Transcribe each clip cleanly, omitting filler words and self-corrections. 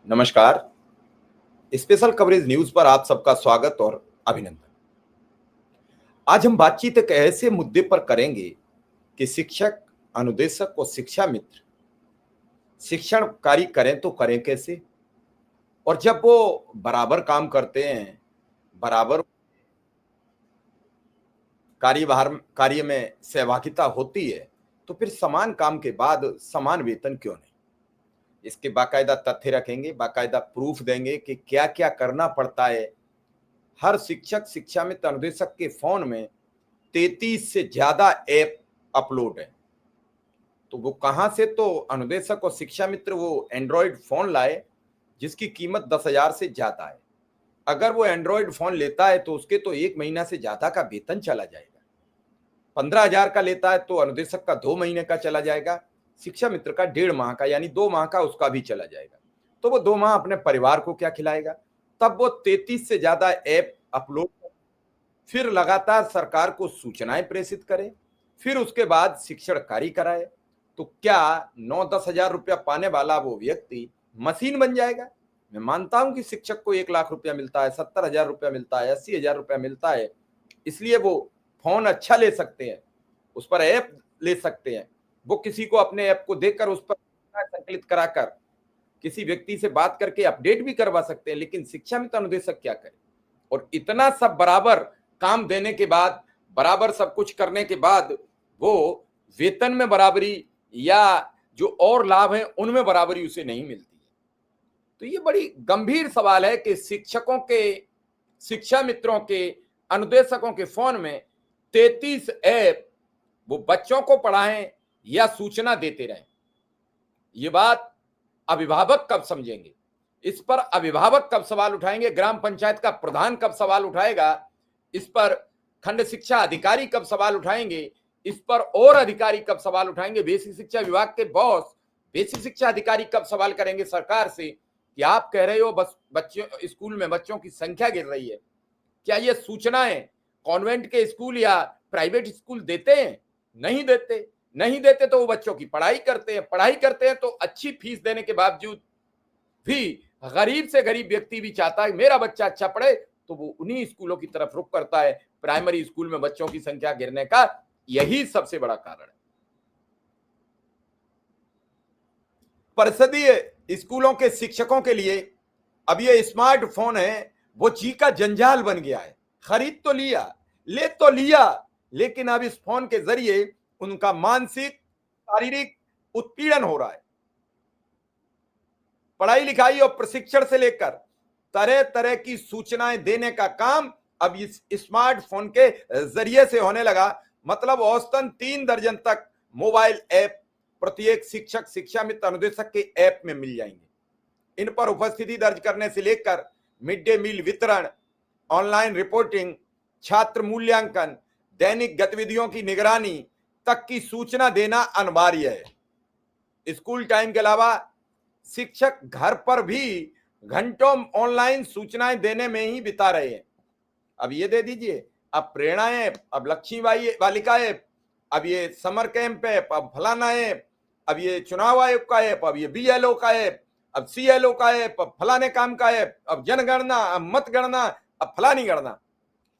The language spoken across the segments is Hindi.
नमस्कार। स्पेशल कवरेज न्यूज पर आप सबका स्वागत और अभिनंदन। आज हम बातचीत एक ऐसे मुद्दे पर करेंगे कि शिक्षक, अनुदेशक और शिक्षा मित्र शिक्षण कार्य करें तो करें कैसे, और जब वो बराबर काम करते हैं, बराबर कार्य में सहभागिता होती है, तो फिर समान काम के बाद समान वेतन क्यों नहीं। इसके बाकायदा तथ्य रखेंगे, बाकायदा प्रूफ देंगे कि क्या क्या करना पड़ता है। हर शिक्षक, शिक्षा मित्र, अनुदेशक के फोन में 33 से ज्यादा ऐप अपलोड है। तो वो कहां से, तो अनुदेशक और शिक्षा मित्र वो एंड्रॉयड फोन लाए जिसकी कीमत 10,000 से ज्यादा है। अगर वो एंड्रॉयड फोन लेता है तो उसके तो 1 महीना से ज्यादा का वेतन चला जाएगा। 15,000 का लेता है तो अनुदेशक का 2 महीने का चला जाएगा, शिक्षा मित्र का 1.5 माह का, यानी 2 माह का उसका भी चला जाएगा। तो वो 2 माह अपने परिवार को क्या खिलाएगा। तब वो 33 से ज्यादा ऐप अपलोड, फिर लगातार सरकार को सूचनाएं प्रेषित करे, फिर उसके बाद शिक्षण कार्य कराए। तो क्या 9-10 हजार रुपया पाने वाला वो व्यक्ति मशीन बन जाएगा। मैं मानता हूं कि शिक्षक को 1 लाख रुपया मिलता है, 70,000 रुपया मिलता है, 80,000 रुपया मिलता है, इसलिए वो फोन अच्छा ले सकते हैं, उस पर ऐप ले सकते हैं। वो किसी को अपने ऐप को देखकर उस पर संकलित कराकर किसी व्यक्ति से बात करके अपडेट भी करवा सकते हैं। लेकिन शिक्षा मित्र, अनुदेशक क्या करे। और इतना सब बराबर काम देने के बाद, बराबर सब कुछ करने के बाद वो वेतन में बराबरी या जो और लाभ है उनमें बराबरी उसे नहीं मिलती है। तो ये बड़ी गंभीर सवाल है कि शिक्षकों के, शिक्षा मित्रों के, अनुदेशकों के फोन में 33 ऐप, वो बच्चों को पढ़ाएं या सूचना देते रहें। ये बात अभिभावक कब समझेंगे, इस पर अभिभावक कब सवाल उठाएंगे, ग्राम पंचायत का प्रधान कब सवाल उठाएगा, इस पर खंड शिक्षा अधिकारी कब सवाल उठाएंगे, इस पर और अधिकारी कब सवाल उठाएंगे, बेसिक शिक्षा विभाग के बॉस, बेसिक शिक्षा अधिकारी कब सवाल करेंगे सरकार से कि आप कह रहे हो बस बच्चों, स्कूल में बच्चों की संख्या गिर रही है, क्या ये सूचनाएं कॉन्वेंट के स्कूल या प्राइवेट स्कूल देते हैं। नहीं देते। नहीं देते तो वो बच्चों की पढ़ाई करते हैं, पढ़ाई करते हैं तो अच्छी फीस देने के बावजूद भी गरीब से गरीब व्यक्ति भी चाहता है मेरा बच्चा अच्छा पढ़े, तो वो उन्हीं स्कूलों की तरफ रुख करता है। प्राइमरी स्कूल में बच्चों की संख्या गिरने का यही सबसे बड़ा कारण है। परिषदीय स्कूलों के शिक्षकों के लिए अब ये स्मार्टफोन है वो जी का जंजाल बन गया है। खरीद तो लिया, ले तो लिया, लेकिन अब इस फोन के जरिए उनका मानसिक, शारीरिक उत्पीड़न हो रहा है। पढ़ाई लिखाई और प्रशिक्षण से लेकर तरह तरह की सूचनाएं देने का काम अब इस स्मार्टफोन के जरिए से होने लगा। मतलब औसतन 3 दर्जन तक मोबाइल ऐप प्रत्येक शिक्षक, शिक्षा मित्र, अनुदेशक के ऐप में मिल जाएंगे। इन पर उपस्थिति दर्ज करने से लेकर मिड डे मील वितरण, ऑनलाइन रिपोर्टिंग, छात्र मूल्यांकन, दैनिक गतिविधियों की निगरानी तक की सूचना देना अनिवार्य है। स्कूल टाइम के अलावा शिक्षक घर पर भी घंटों ऑनलाइन सूचनाएं देने में ही बिता रहे हैं। अब ये दे दीजिए, अब प्रेरणा ऐप, अब लक्ष्मी बालिका ऐप, अब ये समर कैंप ऐप, अब फलाना ऐप, अब ये चुनाव आयोग का ऐप, अब ये BLO का ऐप, अब CLO का ऐप, अब फलाने काम का ऐप, अब जनगणना, अब मतगणना, अब फलानी गणना।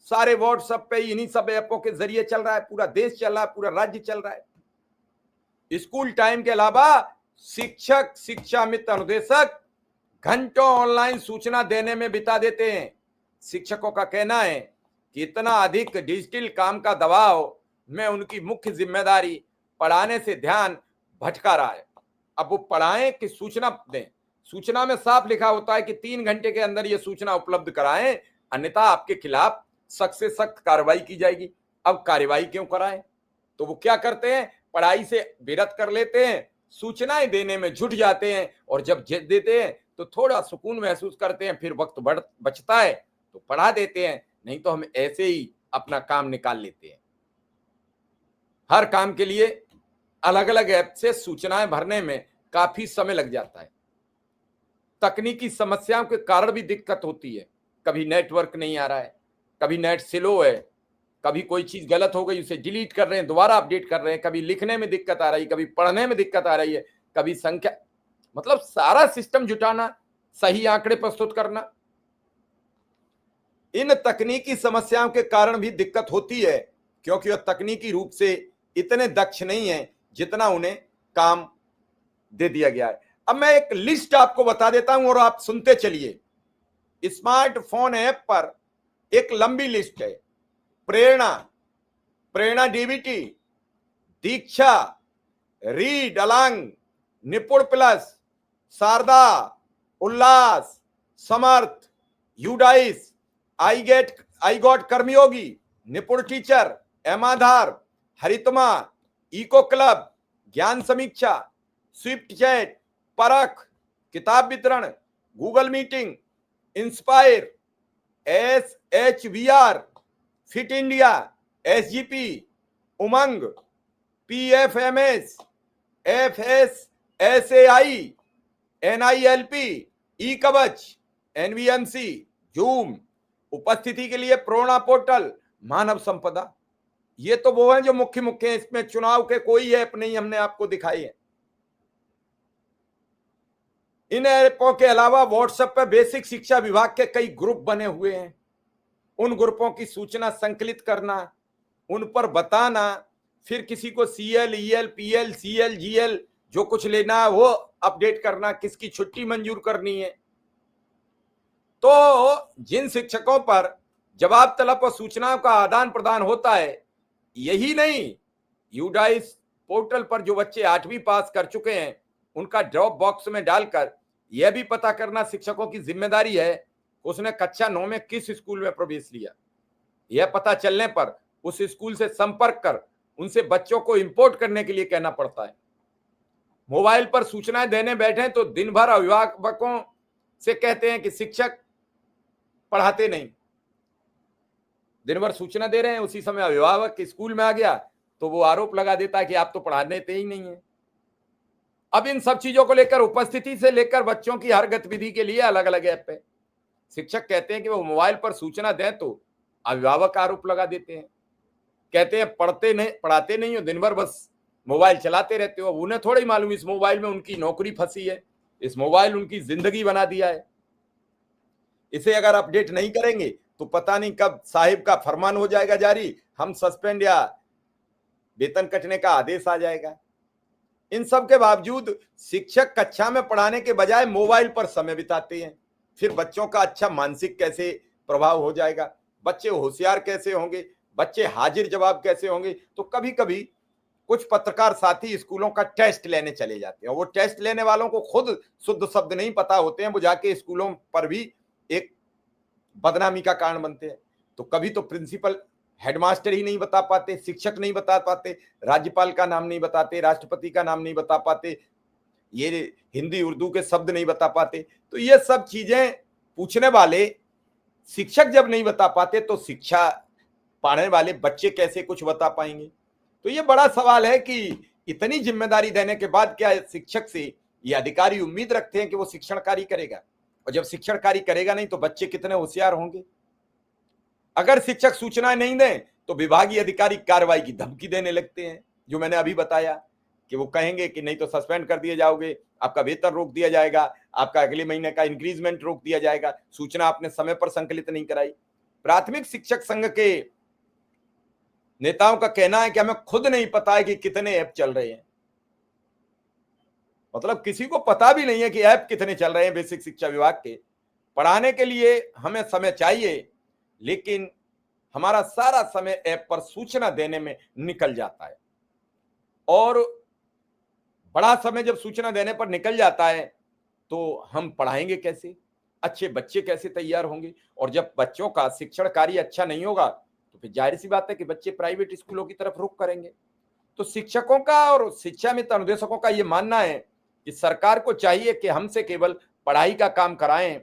सारे व्हाट्सएप पे इन्हीं सब ऐपों के जरिए चल रहा है। पूरा देश चल रहा है, पूरा राज्य चल रहा है। स्कूल टाइम के अलावा शिक्षक, शिक्षा मित्र, अनुदेशक घंटों ऑनलाइन सूचना देने में बिता देते हैं। शिक्षकों का कहना है कि इतना अधिक डिजिटल काम का दबाव में उनकी मुख्य जिम्मेदारी पढ़ाने से ध्यान भटका रहा है। अब वो पढ़ाएं कि सूचना दें। सूचना में साफ लिखा होता है कि 3 घंटे के अंदर ये सूचना उपलब्ध कराएं, अन्यथा आपके खिलाफ सख्त से सख्त कार्रवाई की जाएगी। अब कार्रवाई क्यों कराएं, तो वो क्या करते हैं, पढ़ाई से विरत कर लेते हैं, सूचनाएं देने में जुट जाते हैं, और जब देते हैं तो थोड़ा सुकून महसूस करते हैं, फिर वक्त बचता है तो पढ़ा देते हैं, नहीं तो हम ऐसे ही अपना काम निकाल लेते हैं। हर काम के लिए अलग अलग ऐप से सूचनाएं भरने में काफी समय लग जाता है। तकनीकी समस्याओं के कारण भी दिक्कत होती है। कभी नेटवर्क नहीं आ रहा है, कभी नेट स्लो है, कभी कोई चीज गलत हो गई उसे डिलीट कर रहे हैं, दोबारा अपडेट कर रहे हैं, कभी लिखने में दिक्कत आ रही है, कभी पढ़ने में दिक्कत आ रही है, कभी संख्या, मतलब सारा सिस्टम जुटाना सही आंकड़े प्रस्तुत करना। इन तकनीकी समस्याओं के कारण भी दिक्कत होती है, क्योंकि वह तकनीकी रूप से इतने दक्ष नहीं है जितना उन्हें काम दे दिया गया है। अब मैं एक लिस्ट आपको बता देता हूं और आप सुनते चलिए। स्मार्टफोन ऐप पर एक लंबी लिस्ट है। Prerna, Prerna DBT, Diksha, read along, Nipun plus, Sharda, Ullas, Samarth, UDISE, I got Karmayogi, Nipun teacher, M Aadhaar, Haritima, eco club, Gyan Samiksha, swift chat, Parakh, किताब वितरण, Google meeting, inspire, SHVR, fit India, SGP, Umang, PFMS, FSSAI, NILP, e Kavach, NVMC, zoom, उपस्थिति के लिए प्रोना पोर्टल, मानव संपदा। ये तो वो हैं जो मुख्य मुख्य हैं। इसमें चुनाव के कोई ऐप नहीं हमने आपको दिखाई है। इन ऐपों के अलावा व्हाट्सएप पर बेसिक शिक्षा विभाग के कई ग्रुप बने हुए हैं। उन ग्रुपों की सूचना संकलित करना, उन पर बताना, फिर किसी को CL, EL, PL, CL, GL जो कुछ लेना है वो अपडेट करना, किसकी छुट्टी मंजूर करनी है। तो जिन शिक्षकों पर जवाब तलब और सूचनाओं का आदान प्रदान होता है, यही नहीं, यूडाइस पोर्टल पर जो बच्चे 8वीं पास कर चुके हैं उनका ड्रॉप बॉक्स में डालकर यह भी पता करना शिक्षकों की जिम्मेदारी है उसने कक्षा 9 में किस स्कूल में प्रवेश लिया। यह पता चलने पर उस स्कूल से संपर्क कर उनसे बच्चों को इंपोर्ट करने के लिए कहना पड़ता है। मोबाइल पर सूचनाएं देने बैठे तो दिन भर अभिभावकों से कहते हैं कि शिक्षक पढ़ाते नहीं। दिन भर सूचना दे रहे हैं, उसी समय अभिभावक स्कूल में आ गया तो वो आरोप लगा देता है कि आप तो पढ़ाने देते ही नहीं है। अब इन सब चीजों को लेकर, उपस्थिति से लेकर बच्चों की हर गतिविधि के लिए अलग अलग ऐप है। शिक्षक कहते हैं कि वो मोबाइल पर सूचना दें तो अभिभावक आरोप लगा देते हैं, कहते हैं पढ़ाते नहीं हो, दिन भर बस मोबाइल चलाते रहते हो। उन्हें थोड़ी मालूम इस मोबाइल में उनकी नौकरी फंसी है, इस मोबाइल उनकी जिंदगी बना दिया है। इसे अगर अपडेट नहीं करेंगे तो पता नहीं कब साहिब का फरमान हो जाएगा जारी, हम सस्पेंड या वेतन कटने का आदेश आ जाएगा। इन सब के बावजूद शिक्षक कक्षा में पढ़ाने के बजाय मोबाइल पर समय बिताते हैं। फिर बच्चों का अच्छा मानसिक कैसे प्रभाव हो जाएगा, बच्चे होशियार कैसे होंगे, बच्चे हाजिर जवाब कैसे होंगे। तो कभी कभी कुछ पत्रकार साथी स्कूलों का टेस्ट लेने चले जाते हैं। वो टेस्ट लेने वालों को खुद शुद्ध शब्द नहीं पता होते हैं, वो जाके स्कूलों पर भी एक बदनामी का कारण बनते हैं। तो कभी तो प्रिंसिपल, हेडमास्टर ही नहीं बता पाते, शिक्षक नहीं बता पाते, राज्यपाल का नाम नहीं बताते, राष्ट्रपति का नाम नहीं बता पाते, ये हिंदी उर्दू के शब्द नहीं बता पाते। तो ये सब चीजें पूछने वाले शिक्षक जब नहीं बता पाते तो शिक्षा पढ़ने वाले बच्चे कैसे कुछ बता पाएंगे। तो ये बड़ा सवाल है कि इतनी जिम्मेदारी देने के बाद क्या शिक्षक से ये अधिकारी उम्मीद रखते हैं कि वो शिक्षण कार्य करेगा, और जब शिक्षण कार्य करेगा नहीं तो बच्चे कितने होशियार होंगे। अगर शिक्षक सूचनाएं नहीं दें तो विभागीय अधिकारी कार्रवाई की धमकी देने लगते हैं, जो मैंने अभी बताया कि वो कहेंगे कि नहीं तो सस्पेंड कर दिए जाओगे, आपका वेतन रोक दिया जाएगा, आपका अगले महीने का इंक्रीजमेंट रोक दिया जाएगा, सूचना आपने समय पर संकलित नहीं कराई। प्राथमिक शिक्षक संघ के नेताओं का कहना है कि हमें खुद नहीं पता है कि कितने ऐप चल रहे हैं। मतलब किसी को पता भी नहीं है कि ऐप कितने चल रहे हैं बेसिक शिक्षा विभाग के। पढ़ाने के लिए हमें समय चाहिए, लेकिन हमारा सारा समय ऐप पर सूचना देने में निकल जाता है। और बड़ा समय जब सूचना देने पर निकल जाता है तो हम पढ़ाएंगे कैसे, अच्छे बच्चे कैसे तैयार होंगे। और जब बच्चों का शिक्षण कार्य अच्छा नहीं होगा तो फिर जाहिर सी बात है कि बच्चे प्राइवेट स्कूलों की तरफ रुख करेंगे। तो शिक्षकों का और शिक्षा मित्र अनुदेशकों का यह मानना है कि सरकार को चाहिए कि हमसे केवल पढ़ाई का काम कराएं,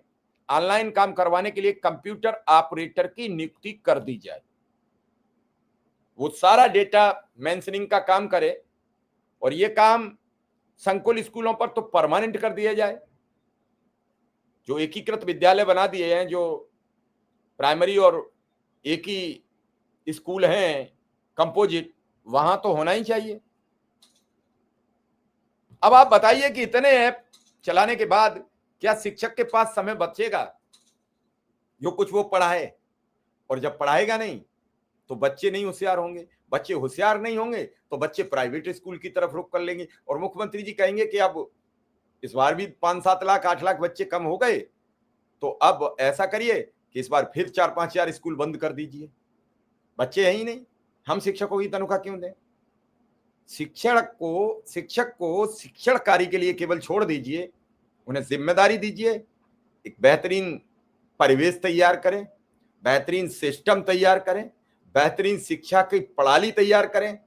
ऑनलाइन काम करवाने के लिए कंप्यूटर ऑपरेटर की नियुक्ति कर दी जाए, वो सारा डेटा मेंशनिंग का काम करे, और ये काम संकुल स्कूलों पर तो परमानेंट कर दिया जाए। जो एकीकृत विद्यालय बना दिए हैं, जो प्राइमरी और एक ही स्कूल हैं कंपोजिट, वहां तो होना ही चाहिए। अब आप बताइए कि इतने ऐप चलाने के बाद क्या शिक्षक के पास समय बचेगा जो कुछ वो पढ़ाए? और जब पढ़ाएगा नहीं तो बच्चे नहीं होशियार होंगे, बच्चे होशियार नहीं होंगे तो बच्चे प्राइवेट स्कूल की तरफ रुख कर लेंगे और मुख्यमंत्री जी कहेंगे कि अब इस बार भी 5-7 लाख 8 लाख बच्चे कम हो गए, तो अब ऐसा करिए कि इस बार फिर 4-5 हजार स्कूल बंद कर दीजिए। बच्चे हैं ही नहीं, हम शिक्षकों की तनख्वाह क्यों दें? शिक्षक को शिक्षण कार्य के लिए केवल छोड़ दीजिए, उन्हें जिम्मेदारी दीजिए, एक बेहतरीन परिवेश तैयार करें, बेहतरीन सिस्टम तैयार करें, बेहतरीन शिक्षा की प्रणाली तैयार करें,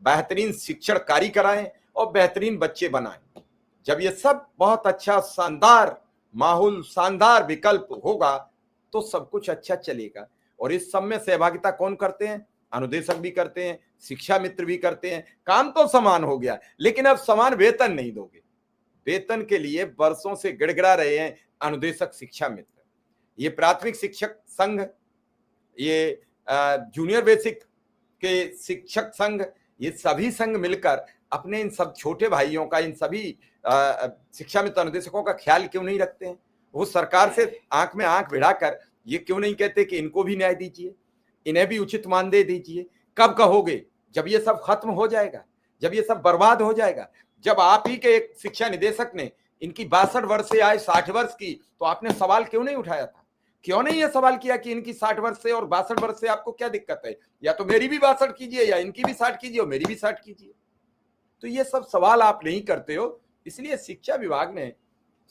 बेहतरीन शिक्षण कार्य कराएं और बेहतरीन बच्चे बनाएं। जब ये सब बहुत अच्छा शानदार माहौल, शानदार विकल्प होगा तो सब कुछ अच्छा चलेगा। और इस सब में सहभागिता कौन करते हैं? अनुदेशक भी करते हैं, शिक्षा मित्र भी करते हैं। काम तो समान हो गया, लेकिन अब समान वेतन नहीं दोगे। वेतन के लिए वर्षों से गिड़गिड़ा रहे हैं अनुदेशक, शिक्षा मित्र। ये प्राथमिक शिक्षक संघ, ये जूनियर बेसिक के शिक्षक संघ, ये सभी संघ मिलकर अपने इन सब छोटे भाइयों का, इन सभी शिक्षा मित्र अनुदेशकों का ख्याल क्यों नहीं रखते हैं? वो सरकार से आंख में आंख भिड़ाकर ये क्यों नहीं कहते कि इनको भी न्याय दीजिए, इन्हें भी उचित मानदेय दीजिए? कब कहोगे? जब ये सब खत्म हो जाएगा, जब ये सब बर्बाद हो जाएगा। जब आप ही के एक शिक्षा निदेशक ने इनकी 62 वर्ष से आए 60 वर्ष की, तो आपने सवाल क्यों नहीं उठाया था? क्यों नहीं ये सवाल किया कि इनकी 60 वर्ष से और 62 वर्ष से आपको क्या दिक्कत है? या तो मेरी भी 62 कीजिए, या इनकी भी 60 कीजिए और मेरी भी 60 कीजिए। तो ये सब सवाल आप नहीं करते हो, इसलिए शिक्षा विभाग ने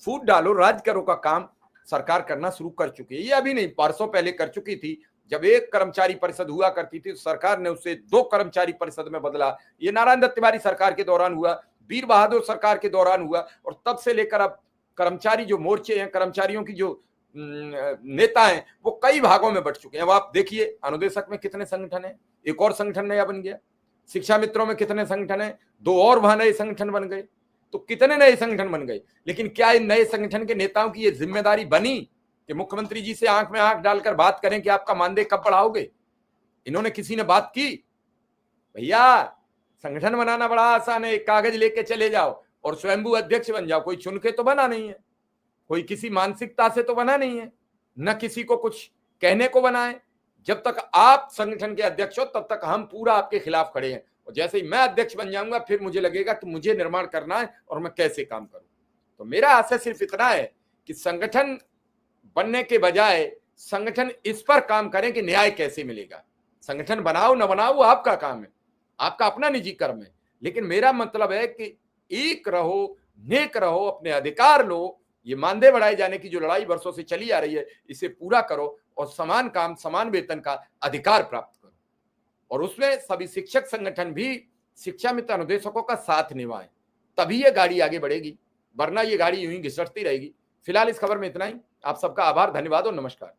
फूट डालो राज करो का काम सरकार करना शुरू कर चुकी है। ये अभी नहीं, परसों पहले कर चुकी थी। जब एक कर्मचारी परिषद हुआ करती थी, सरकार ने उसे 2 कर्मचारी परिषद में बदला। ये नारायण दत्त तिवारी सरकार के दौरान हुआ, वीर बहादुर सरकार के दौरान हुआ, और तब से लेकर अब कर्मचारी जो मोर्चे हैं, कर्मचारियों की जो नेता हैं, वो कई भागों में बट चुके हैं। अब आप देखिए अनुदेशक में कितने संगठन है, एक और संगठन नया बन गया। शिक्षा मित्रों में कितने संगठन है, 2 और वहां नए संगठन बन गए। तो कितने नए संगठन बन गए, लेकिन क्या इन नए संगठन के नेताओं की ये जिम्मेदारी बनी कि मुख्यमंत्री जी से आंख में आंख डालकर बात करें कि आपका मानदेय कब बढ़ाओगे? इन्होंने किसी ने बात की? भैया संगठन बनाना बड़ा आसान है, एक कागज लेके चले जाओ और स्वयंभू अध्यक्ष बन जाओ। कोई चुन के तो बना नहीं है, कोई किसी मानसिकता से तो बना नहीं है, न किसी को कुछ कहने को बना है। जब तक आप संगठन के अध्यक्ष हो तब तक हम पूरा आपके खिलाफ खड़े हैं, और जैसे ही मैं अध्यक्ष बन जाऊंगा फिर मुझे लगेगा कि मुझे निर्माण करना है और मैं कैसे काम करूं। तो मेरा आशय सिर्फ इतना है कि संगठन बनने के बजाय संगठन इस पर काम करें कि न्याय कैसे मिलेगा। संगठन बनाओ न बनाओ वो आपका काम है, आपका अपना निजी कर्म है, लेकिन मेरा मतलब है कि एक रहो, नेक रहो, अपने अधिकार लो। ये मानदेय बढ़ाए जाने की जो लड़ाई वर्षों से चली आ रही है, इसे पूरा करो और समान काम समान वेतन का अधिकार प्राप्त करो। और उसमें सभी शिक्षक संगठन भी शिक्षा मित्र अनुदेशकों का साथ निभाएं, तभी ये गाड़ी आगे बढ़ेगी, वरना ये गाड़ी यूं ही घिसटती रहेगी। फिलहाल इस खबर में इतना ही। आप सबका आभार, धन्यवाद और नमस्कार।